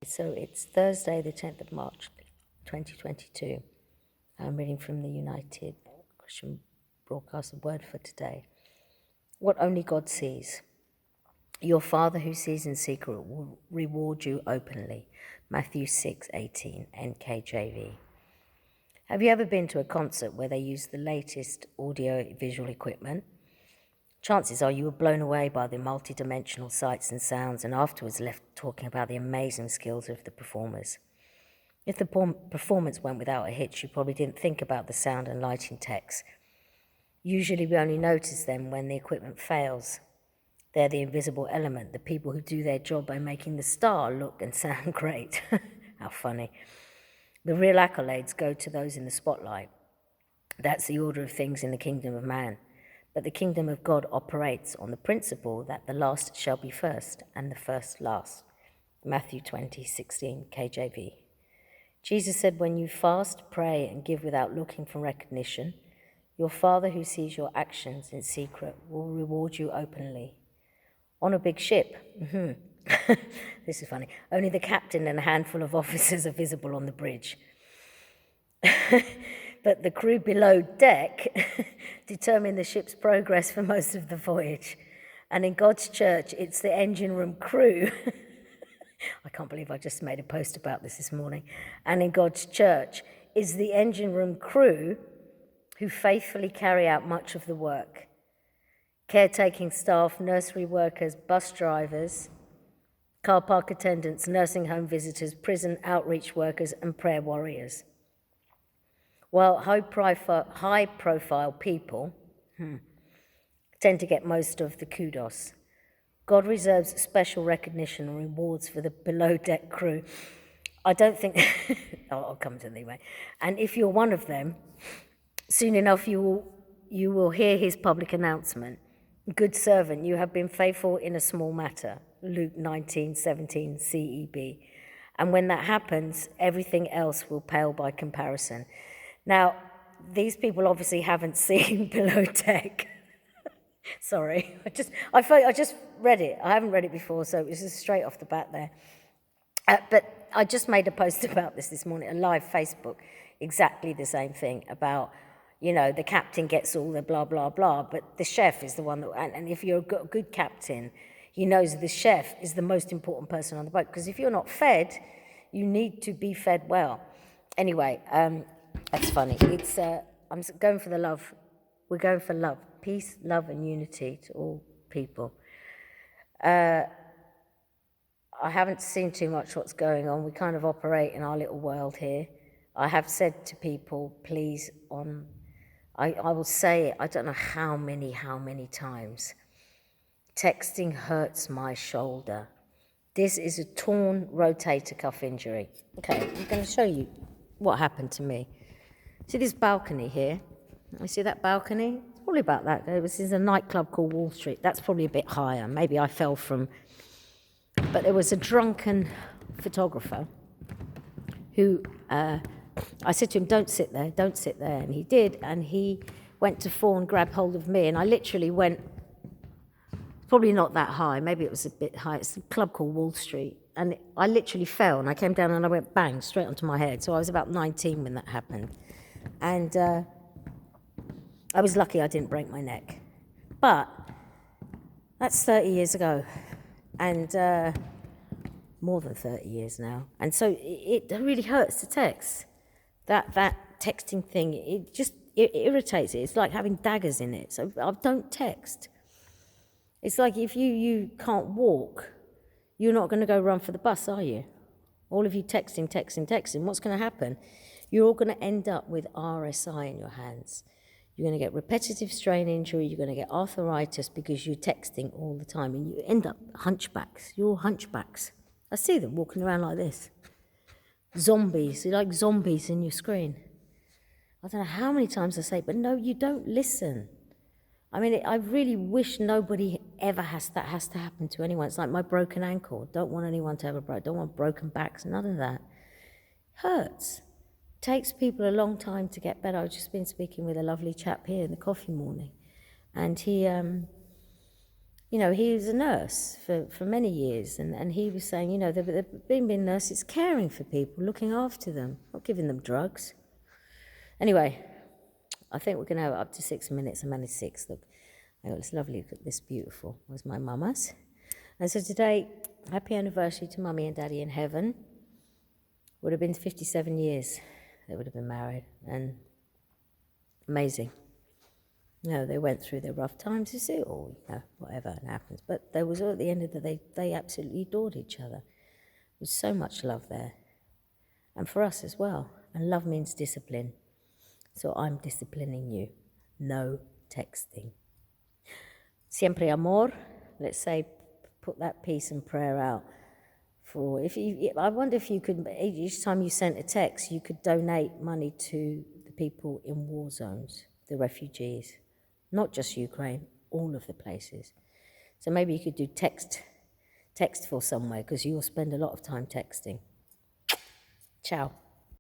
So it's Thursday, the 10th of March, 2022. I'm reading from the United Christian Broadcaster Word for today. What only God sees. Your Father who sees in secret will reward you openly. Matthew 6:18, NKJV. Have you ever been to a concert where they use the latest audio-visual equipment? Chances are you were blown away by the multi-dimensional sights and sounds and afterwards left talking about the amazing skills of the performers. If the performance went without a hitch, you probably didn't think about the sound and lighting techs. Usually we only notice them when the equipment fails. They're the invisible element, the people who do their job by making the star look and sound great. How funny. The real accolades go to those in the spotlight. That's the order of things in the kingdom of man. But the kingdom of God operates on the principle that the last shall be first and the first last. Matthew 20:16, KJV. Jesus said, when you fast, pray, and give without looking for recognition, your Father who sees your actions in secret will reward you openly. On a big ship, this is funny, only the captain and a handful of officers are visible on the bridge. But the crew below deck determine the ship's progress for most of the voyage. And in God's church, it's the engine room crew. I can't believe I just made a post about this morning. And in God's church is the engine room crew who faithfully carry out much of the work. Caretaking staff, nursery workers, bus drivers, car park attendants, nursing home visitors, prison outreach workers, and prayer warriors. While high-profile people tend to get most of the kudos, God reserves special recognition and rewards for the below-deck crew. I don't think... I'll come to them anyway. And if you're one of them, soon enough you will hear his public announcement. Good servant, you have been faithful in a small matter. Luke 19:17 CEB. And when that happens, everything else will pale by comparison. Now, these people obviously haven't seen Below Deck. Sorry, I just read it. I haven't read it before, so it was just straight off the bat there. But I just made a post about this morning, a live Facebook, exactly the same thing about, the captain gets all the blah, blah, blah, but the chef is the one that, and if you're a good captain, he knows the chef is the most important person on the boat, because if you're not fed, you need to be fed well. Anyway, that's funny. I'm going for the love. We're going for love, peace, love, and unity to all people. I haven't seen too much what's going on. We kind of operate in our little world here. I have said to people, please, I will say it, I don't know how many times. Texting hurts my shoulder. This is a torn rotator cuff injury. Okay, I'm going to show you what happened to me. See this balcony here? You see that balcony? It's probably about that. This is a nightclub called Wall Street. That's probably a bit higher. Maybe I fell from... But there was a drunken photographer who... I said to him, don't sit there. And he did, and he went to fall and grab hold of me, and I literally went... Probably not that high. Maybe it was a bit high. It's a club called Wall Street. And I literally fell, and I came down, and I went bang, straight onto my head. So I was about 19 when that happened. And I was lucky I didn't break my neck. But that's 30 years ago. And more than 30 years now. And so it really hurts to text. That texting thing, it irritates it. It's like having daggers in it. So I don't text. It's like if you can't walk, you're not going to go run for the bus, are you? All of you texting. What's going to happen? You're all going to end up with RSI in your hands. You're going to get repetitive strain injury. You're going to get arthritis because you're texting all the time. And you end up hunchbacks. You're all hunchbacks. I see them walking around like this. Zombies. You're like zombies in your screen. I don't know how many times I say, but no, you don't listen. I mean, I really wish nobody ever has to happen to anyone. It's like my broken ankle. Don't want anyone to ever don't want broken backs, none of that. Hurts. Takes people a long time to get better. I've just been speaking with a lovely chap here in the coffee morning, and he he was a nurse for many years, and he was saying, being nurse, it's caring for people, looking after them, not giving them drugs. Anyway, I think we're going to have up to 6 minutes. I managed 6. Look, it's lovely. Look at this, beautiful. It was my mama's. And so today, happy anniversary to Mummy and Daddy in heaven. Would have been 57 years they would have been married, and amazing. They went through their rough times, you see, or whatever happens. But there was, at the end of the day, they absolutely adored each other. There was so much love there, and for us as well. And love means discipline. So I'm disciplining you. No texting. Siempre amor. Let's say, put that peace and prayer out. I wonder if you could, each time you sent a text, you could donate money to the people in war zones, the refugees, not just Ukraine, all of the places. So maybe you could do text for somewhere, because you will spend a lot of time texting. Ciao.